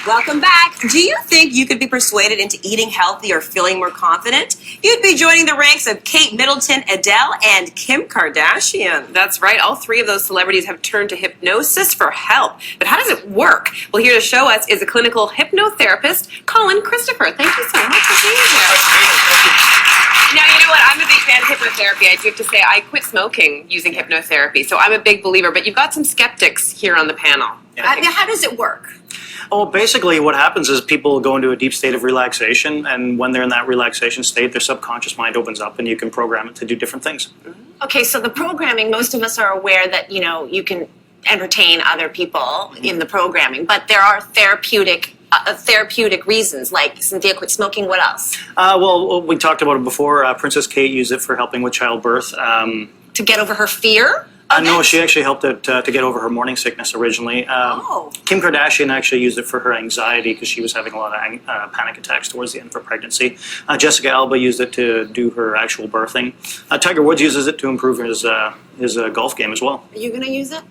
Welcome back. Do you think you could be persuaded into eating healthy or feeling more confident? You'd be joining the ranks of Kate Middleton, Adele, and Kim Kardashian. That's right. All three of those celebrities have turned to hypnosis for help. But how does it work? Well, here to show us is a clinical hypnotherapist, Colin Christopher. Thank you so much for being here. Now, you know what? I'm a big fan of hypnotherapy. I do have to say I quit smoking using hypnotherapy, so I'm a big believer. But you've got some skeptics here on the panel. How does it work? Well, basically what happens is people go into a deep state of relaxation, and when they're in that relaxation state, their subconscious mind opens up and you can program it to do different things. Okay, so the programming, most of us are aware that, you can entertain other people in the programming, but there are therapeutic reasons, like Cynthia quit smoking. What else? Well, we talked about it before. Princess Kate used it for helping with childbirth. To get over her fear? No, she actually helped it to get over her morning sickness originally. Kim Kardashian actually used it for her anxiety because she was having a lot of panic attacks towards the end of her pregnancy. Jessica Alba used it to do her actual birthing. Tiger Woods uses it to improve his golf game as well. Are you going to use it?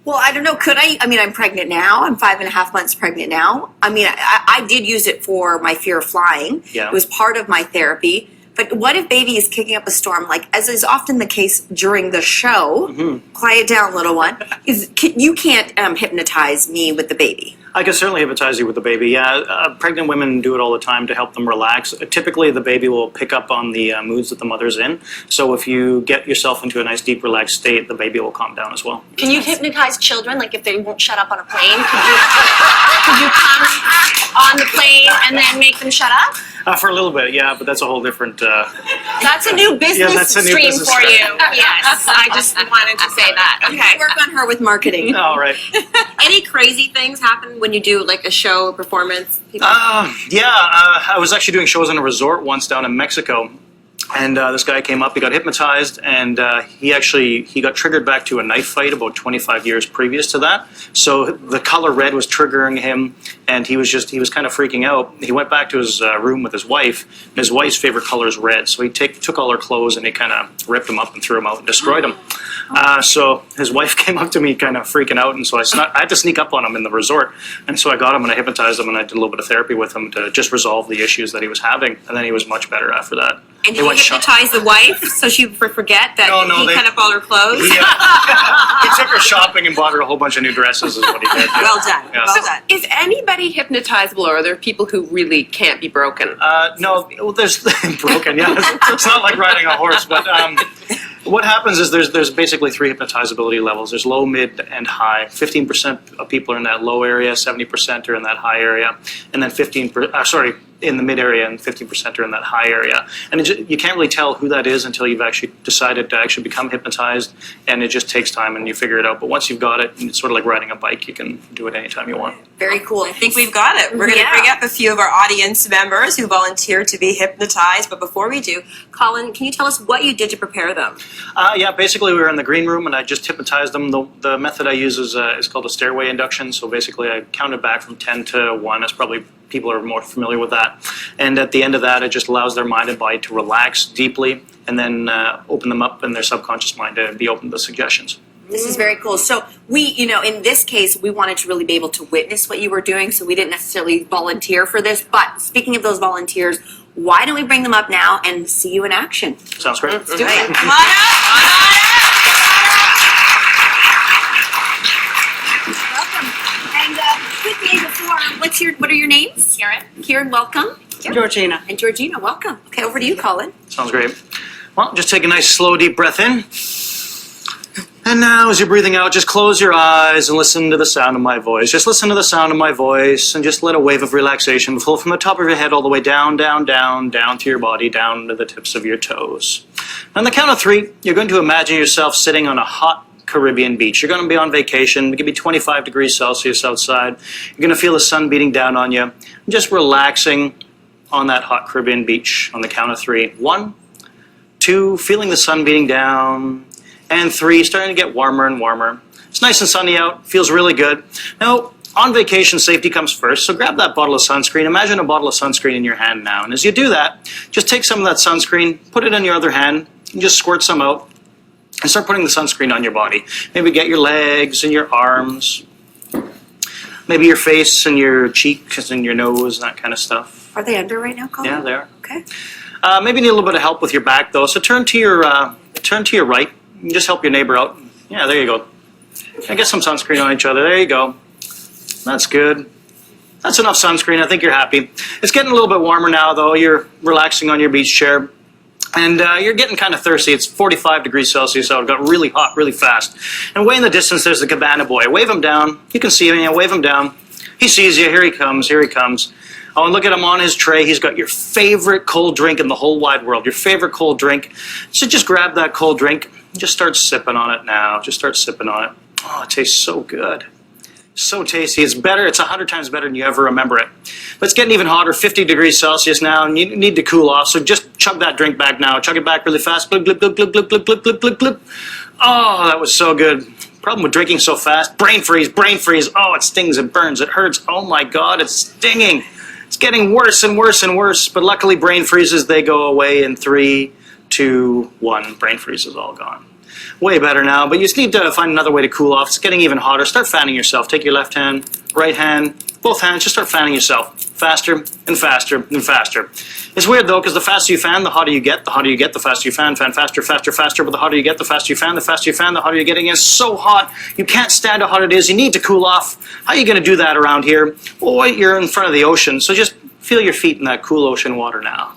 Well, I don't know. Could I? I mean, I'm pregnant now. I'm 5.5 months pregnant now. I mean, I did use it for my fear of flying. Yeah. It was part of my therapy. But what if baby is kicking up a storm, like as is often the case during the show? Quiet down, little one. You can't hypnotize me with the baby. I can certainly hypnotize you with the baby. Yeah, pregnant women do it all the time to help them relax. Typically, the baby will pick up on the moods that the mother's in. So if you get yourself into a nice, deep, relaxed state, the baby will calm down as well. Can you hypnotize children, like if they won't shut up on a plane? Could you come on the plane and then make them shut up? For a little bit, yeah, but that's a whole different... That's a new business stream for you. Yes, I just wanted to say that. Okay. Work on her with marketing. All right. Any crazy things happen when you do like a show or performance? I was actually doing shows in a resort once down in Mexico. And this guy came up, he got hypnotized, and he got triggered back to a knife fight about 25 years previous to that. So the color red was triggering him, and he was kind of freaking out. He went back to his room with his wife, and his wife's favorite color is red. So he took all her clothes and he kind of ripped them up and threw them out and destroyed them. So his wife came up to me kind of freaking out, and so I had to sneak up on him in the resort. And so I got him and I hypnotized him, and I did a little bit of therapy with him to just resolve the issues that he was having. And then he was much better after that. And did you hypnotize the wife so she would forget that he cut up all her clothes? He took her shopping and bought her a whole bunch of new dresses is what he did. Well done. Yeah. Well done. Is anybody hypnotizable, or are there people who really can't be broken? No, well, there's broken, yeah. It's not like riding a horse, but what happens is there's basically 3 hypnotizability levels. There's low, mid, and high. 15% of people are in that low area, 70% are in that high area, and then in the mid area, and 50% are in that high area. And you can't really tell who that is until you've actually decided to actually become hypnotized, and it just takes time and you figure it out. But once you've got it, it's sort of like riding a bike. You can do it anytime you want. Very cool. I think we've got it. We're going to bring up a few of our audience members who volunteered to be hypnotized. But before we do, Colin, can you tell us what you did to prepare them? Basically we were in the green room and I just hypnotized them. The method I use is called a stairway induction. So basically I counted back from 10 to 1. That's probably people are more familiar with that. And at the end of that, it just allows their mind and body to relax deeply and then open them up in their subconscious mind to be open to suggestions. This is very cool. So we, in this case, we wanted to really be able to witness what you were doing, so we didn't necessarily volunteer for this. But speaking of those volunteers, why don't we bring them up now and see you in action? Sounds great. Let's do it. Come on up. Welcome. And quickly before, what are your names? Kieran, welcome. Georgina. And Georgina, welcome. Okay, over to you, Colin. Sounds great. Well, just take a nice, slow, deep breath in. And now, as you're breathing out, just close your eyes and listen to the sound of my voice. Just listen to the sound of my voice and just let a wave of relaxation flow from the top of your head all the way down, down, down, down to your body, down to the tips of your toes. On the count of 3, you're going to imagine yourself sitting on a hot Caribbean beach. You're going to be on vacation. It could be 25 degrees Celsius outside. You're going to feel the sun beating down on you. Just relaxing on that hot Caribbean beach on the count of 3. 1, 2, feeling the sun beating down. And 3, starting to get warmer and warmer. It's nice and sunny out, feels really good. Now, on vacation, safety comes first, so grab that bottle of sunscreen. Imagine a bottle of sunscreen in your hand now. And as you do that, just take some of that sunscreen, put it in your other hand, and just squirt some out, and start putting the sunscreen on your body. Maybe get your legs and your arms. Maybe your face and your cheeks and your nose, that kind of stuff. Are they under right now, Colin? Yeah, they are. Okay. Maybe you need a little bit of help with your back though. So turn to your right. And just help your neighbor out. Yeah, there you go. And get some sunscreen on each other. There you go. That's good. That's enough sunscreen. I think you're happy. It's getting a little bit warmer now though. You're relaxing on your beach chair. And you're getting kind of thirsty. It's 45 degrees Celsius out. It got really hot really fast. And way in the distance, there's the cabana boy. Wave him down. You can see him. Yeah, wave him down. He sees you. Here he comes. Here he comes. Oh, and look at him on his tray. He's got your favorite cold drink in the whole wide world. Your favorite cold drink. So just grab that cold drink and just start sipping on it now. Just start sipping on it. Oh, it tastes so good. So tasty. It's better. It's 100 times better than you ever remember it. But it's getting even hotter, 50 degrees Celsius now, and you need to cool off. So just chug that drink back now. Chug it back really fast. Glip, glip, glip, glip, glip, glip, glip, glip, glip, glip. Oh, that was so good. Problem with drinking so fast, brain freeze, brain freeze. Oh, it stings, it burns, it hurts. Oh my God, it's stinging. It's getting worse and worse and worse. But luckily, brain freezes, they go away in 3, 2, 1. Brain freeze is all gone. Way better now, but you just need to find another way to cool off. It's getting even hotter. Start fanning yourself. Take your left hand, right hand, both hands, just start fanning yourself. Faster and faster and faster. It's weird though, because the faster you fan, the hotter you get. The hotter you get, the faster you fan. Fan faster, faster, faster. But the hotter you get, the faster you fan. The faster you fan, the hotter you're getting. It's so hot, you can't stand how hot it is. You need to cool off. How are you going to do that around here? Well, you're in front of the ocean, so just feel your feet in that cool ocean water now.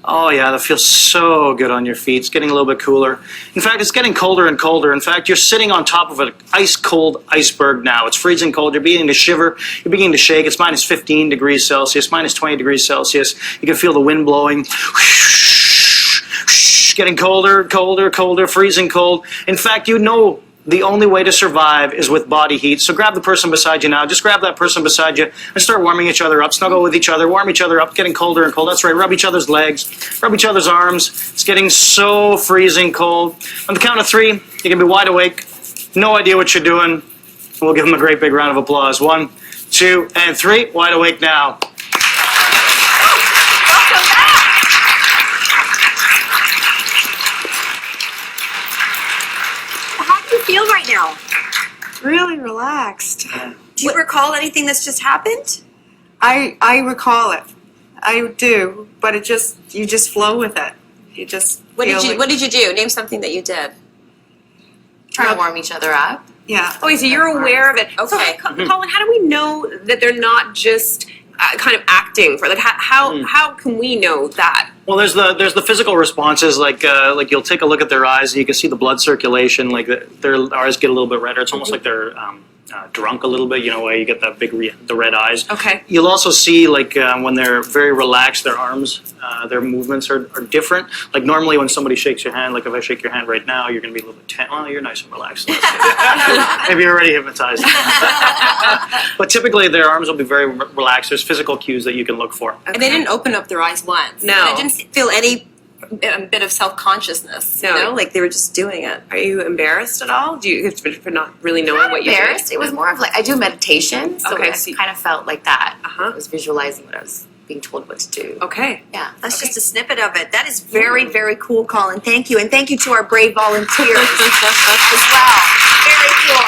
Oh yeah, that feels so good on your feet. It's getting a little bit cooler. In fact, it's getting colder and colder. In fact, you're sitting on top of an ice-cold iceberg now. It's freezing cold. You're beginning to shiver. You're beginning to shake. It's minus 15 degrees Celsius, minus 20 degrees Celsius. You can feel the wind blowing. Getting colder, colder, colder, freezing cold. In fact, you know the only way to survive is with body heat. So grab the person beside you now. Just grab that person beside you and start warming each other up. Snuggle with each other. Warm each other up. Getting colder and cold. That's right. Rub each other's legs. Rub each other's arms. It's getting so freezing cold. On the count of 3, you can be wide awake. No idea what you're doing. We'll give them a great big round of applause. 1, 2, and 3. Wide awake now. Feel right now? Really relaxed. Do you recall anything that's just happened? I recall it. I do, but you just flow with it. You just What feel did you do? Name something that you did. Trying to warm each other up. Yeah. Okay, so you're aware of it. Okay. So, Colin, how do we know that they're not just kind of acting for? Like, how can we know that? Well, there's the physical responses, like you'll take a look at their eyes and you can see the blood circulation, like their eyes get a little bit redder. It's almost like they're drunk a little bit, you know, where you get that big the red eyes. Okay. You'll also see like when they're very relaxed, their arms, their movements are different. Like normally when somebody shakes your hand, like if I shake your hand right now, you're going to be a little bit tense. Well, you're nice and relaxed. Maybe you're already hypnotized. But typically their arms will be very relaxed. There's physical cues that you can look for. And they didn't open up their eyes once. No. And I didn't feel any bit of self-consciousness. No. You know, like they were just doing it. Are you embarrassed at all? Do you for not really knowing Not what you embarrassed. did? It was more of like I do meditation, so Okay, I so you- kind of felt like that. Uh-huh. I was visualizing what I was being told what to do. Okay. Yeah, that's just a snippet of it. That is very, very cool, Colin. Thank you, and thank you to our brave volunteers as well. Very cool.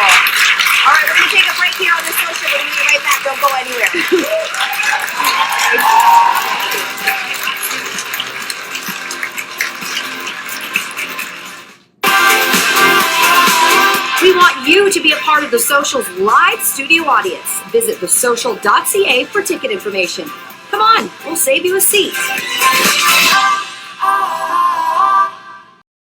All right, we're going to take a break here on the social. We're going to be right back. Don't go anywhere. We want you to be a part of The Social's live studio audience. Visit thesocial.ca for ticket information. Come on, we'll save you a seat.